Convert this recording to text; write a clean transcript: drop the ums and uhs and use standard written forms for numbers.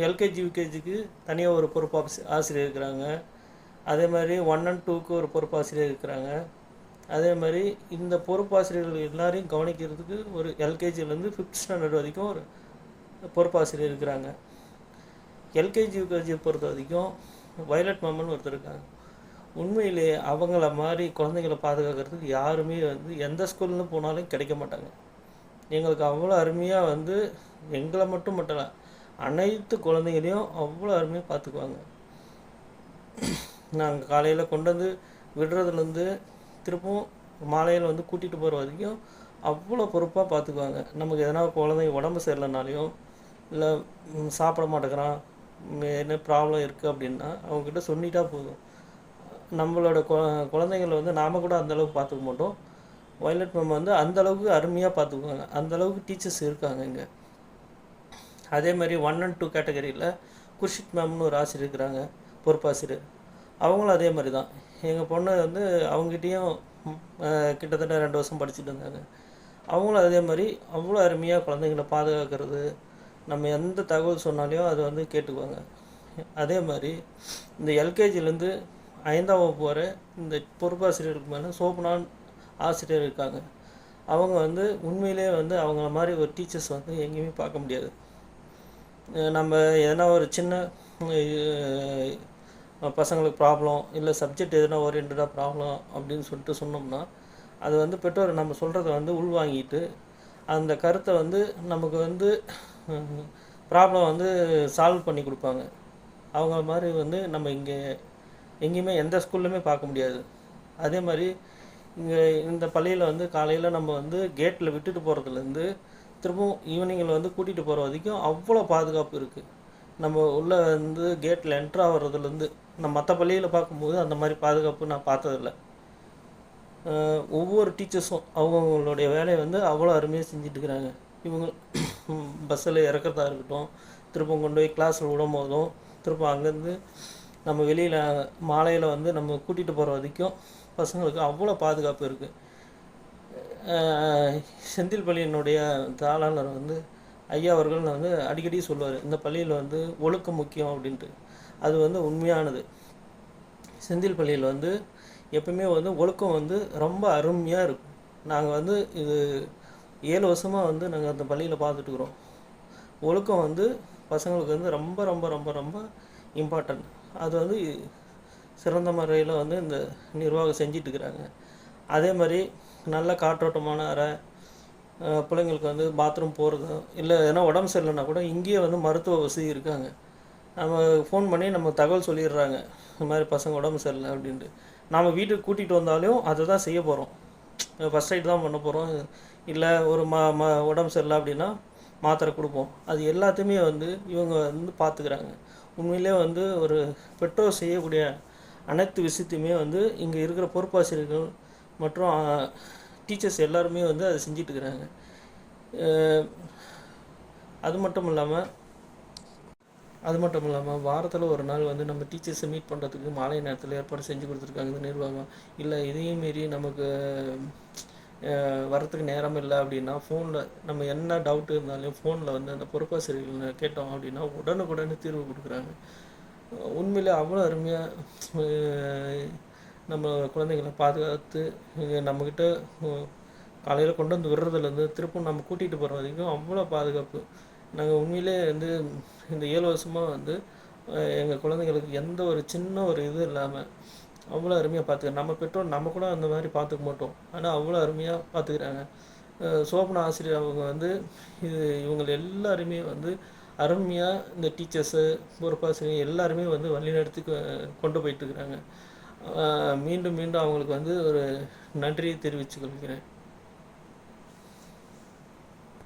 LKG யூகேஜிக்கு தனியாக ஒரு பொறுப்பு ஆசிரியர் இருக்கிறாங்க. அதே மாதிரி 1 and 2க்கு ஒரு பொறுப்பு ஆசிரியர் இருக்கிறாங்க. அதே மாதிரி இந்த பொறுப்பாசிரியர்கள் எல்லாரையும் கவனிக்கிறதுக்கு ஒரு எல்கேஜிலேருந்து 5th ஸ்டாண்டர்ட் வரைக்கும் ஒரு பொறுப்பாசிரியர் இருக்கிறாங்க. எல்கேஜி யூகேஜியை பொறுத்த வரைக்கும் வயலட் மேம்னு ஒருத்தர் இருக்காங்க. உண்மையிலேயே அவங்கள மாதிரி குழந்தைங்களை பாதுகாக்கிறதுக்கு யாருமே எந்த ஸ்கூல்னு போனாலும் கிடைக்க மாட்டாங்க. எங்களுக்கு அவ்வளோ அருமையாக எங்களை மட்டும் இல்லை, அனைத்து குழந்தைகளையும் அவ்வளோ அருமையாக பார்த்துக்குவாங்க. நாங்கள் காலையில் கொண்டு வந்து விடுறதுலேருந்து திருப்பவும் மாலையில் கூட்டிகிட்டு போகிற வரைக்கும் அவ்வளோ பொறுப்பாக பார்த்துக்குவாங்க. நமக்கு எதனா குழந்தைங்க உடம்பு சரியில்லைனாலையும் இல்லை சாப்பிட மாட்டேங்கிறான், என்ன ப்ராப்ளம் இருக்குது அப்படின்னா அவங்கக்கிட்ட சொல்லிட்டா போதும். நம்மளோட குழந்தைங்களை நாம் கூட அந்தளவுக்கு பார்த்துக்க மாட்டோம். வயலட் மேம் அந்தளவுக்கு அருமையாக பார்த்துக்குவாங்க. அந்தளவுக்கு டீச்சர்ஸ் இருக்காங்க இங்கே. அதே மாதிரி 1 and 2 கேட்டகரியில் குர்ஷித் மேம்னு ஒரு ஆசிரியர் இருக்கிறாங்க, பொறுப்பாசிரியர். அவங்களும் அதே மாதிரி தான். எங்கள் பொண்ணு அவங்ககிட்டையும் கிட்டத்தட்ட 2 வருஷம் படிச்சுட்டு இருந்தாங்க. அவங்களும் அதே மாதிரி அவ்வளோ அருமையாக குழந்தைங்களை பாதுகாக்கிறது, நம்ம எந்த தகவல் சொன்னாலையும் அது கேட்டுக்குவாங்க. அதே மாதிரி இந்த எல்கேஜிலேருந்து 5ஆம் வகுப்பு வரை இந்த பொறுப்பாசிரியருக்கு மேலே சோபனான் ஆசிரியர் இருக்காங்க. அவங்க உண்மையிலே அவங்கள மாதிரி ஒரு டீச்சர்ஸ் எங்கேயுமே பார்க்க முடியாது. நம்ம எதனா ஒரு சின்ன பசங்களுக்கு ப்ராப்ளம் இல்லை சப்ஜெக்ட் எதனா ஓரியன்டாக ப்ராப்ளம் அப்படின்னு சொல்லிட்டு சொன்னோம்னா அது பெற்றோர் நம்ம சொல்கிறத உள்வாங்கிட்டு அந்த கருத்தை நமக்கு ப்ராப்ளம் சால்வ் பண்ணி கொடுப்பாங்க. அவங்க மாதிரி நம்ம இங்கே எங்கேயுமே எந்த ஸ்கூல்லையுமே பார்க்க முடியாது. அதே மாதிரி இங்கே இந்த பள்ளியில் காலையில் நம்ம கேட்டில் விட்டுட்டு போகிறதுலேருந்து திரும்பவும் ஈவினிங்கில் கூட்டிகிட்டு போகிற வரைக்கும் அவ்வளோ பாதுகாப்பு இருக்குது. நம்ம உள்ளே கேட்டில் என்ட்ரு ஆகிறதுலேருந்து நம்ம மற்ற பள்ளியில் பார்க்கும்போது அந்த மாதிரி பாதுகாப்பு நான் பார்த்ததில்லை. ஒவ்வொரு டீச்சர்ஸும் அவங்கவுங்களுடைய வேலையை அவ்வளோ அருமையாக செஞ்சிட்ருக்கிறாங்க. இவங்க பஸ்ஸில் இறக்கிறதா இருக்கட்டும், திரும்ப கொண்டு போய் கிளாஸில் விடும் போதும், திரும்ப அங்கேருந்து நம்ம வெளியில் மாலையில் நம்ம கூட்டிகிட்டு போகிற வரைக்கும் பசங்களுக்கு அவ்வளோ பாதுகாப்பு இருக்குது. செந்தில் பள்ளியினுடைய தாளாளர் ஐயா அவர்கள் அடிக்கடி சொல்லுவார், இந்த பள்ளியில் ஒழுக்கம் முக்கியம் அப்படின்ட்டு. அது உண்மையானது. செந்தில் பள்ளியில் எப்பவுமே ஒழுக்கம் ரொம்ப அருமையாக இருக்கும். நாங்கள் இது 7 வருஷமாக நாங்கள் அந்த பள்ளியில் பார்த்துட்டுருக்குறோம். ஒழுக்கம் பசங்களுக்கு ரொம்ப ரொம்ப ரொம்ப ரொம்ப இம்பார்ட்டன்ட். அது சிறந்த முறையில் இந்த நிர்வாகம் செஞ்சிட்ருக்கிறாங்க. அதே மாதிரி நல்ல காற்றோட்டமான அறை, பிள்ளைங்களுக்கு பாத்ரூம் போகிறதும் இல்லை ஏன்னா உடம்பு சரியில்லைன்னா கூட இங்கேயே மருத்துவ வசதி இருக்காங்க. நம்ம ஃபோன் பண்ணி நம்ம தகவல் சொல்லிடுறாங்க, இந்த மாதிரி பசங்க உடம்பு சரியில்லை அப்படின்ட்டு. நாம் வீட்டுக்கு கூட்டிகிட்டு வந்தாலும் அதை தான் செய்ய போகிறோம். ஃபஸ்ட் எய்ட் தான் பண்ண போகிறோம். இல்லை ஒரு உடம்பு சரியில்லை அப்படின்னா மாத்திரை கொடுப்போம். அது எல்லாத்தையுமே இவங்க பார்த்துக்கிறாங்க. உண்மையிலே ஒரு பெற்றோர் செய்யக்கூடிய அனைத்து விஷயத்தையுமே இங்கே இருக்கிற பொறுப்பாசிரியர்கள் மற்றும் டீச்சர்ஸ் எல்லாருமே அதை செஞ்சிட்ருக்கிறாங்க. அது மட்டும் இல்லாமல் வாரத்தில் ஒரு நாள் நம்ம டீச்சர்ஸை மீட் பண்ணுறதுக்கு மாலை நேரத்தில் ஏற்பாடு செஞ்சு கொடுத்துருக்காங்க இந்த நிர்வாகம். இல்லை இதையும் மீறி நமக்கு வரத்துக்கு நேரம் இல்லை அப்படின்னா ஃபோனில் நம்ம என்ன டவுட்டு இருந்தாலும் ஃபோனில் அந்த பொறுப்பாசிரியர்கள் கேட்டோம் அப்படின்னா உடனுக்குடனே தீர்வு கொடுக்குறாங்க. உண்மையிலே அவ்வளோ அருமையாக நம்ம குழந்தைங்களை பாதுகாத்து நம்மக்கிட்ட காலையில் கொண்டு வந்து விடுறதுலேருந்து திருப்பம் நம்ம கூட்டிகிட்டு போகிற வரைக்கும் அவ்வளோ பாதுகாப்பு. நாங்கள் உண்மையிலே இந்த 7 வருஷமாக எங்கள் குழந்தைங்களுக்கு எந்த ஒரு சின்ன ஒரு இது இல்லாமல் அவ்வளோ அருமையாக பார்த்துக்கிறேன். நம்ம பெற்றோர் நம்ம கூட அந்த மாதிரி பார்த்துக்க மாட்டோம், ஆனால் அவ்வளோ அருமையாக பார்த்துக்கிறாங்க. சோபனா ஆசிரியர் அவங்க இவங்க எல்லாருமே அருமையாக இந்த டீச்சர்ஸு பொறுப்பாசிரியர் எல்லாருமே வழிநடத்தி கொண்டு போயிட்டுருக்குறாங்க. மீண்டும் மீண்டும் அவங்களுக்கு ஒரு நன்றியை தெரிவித்துக் கொள்கிறேன்.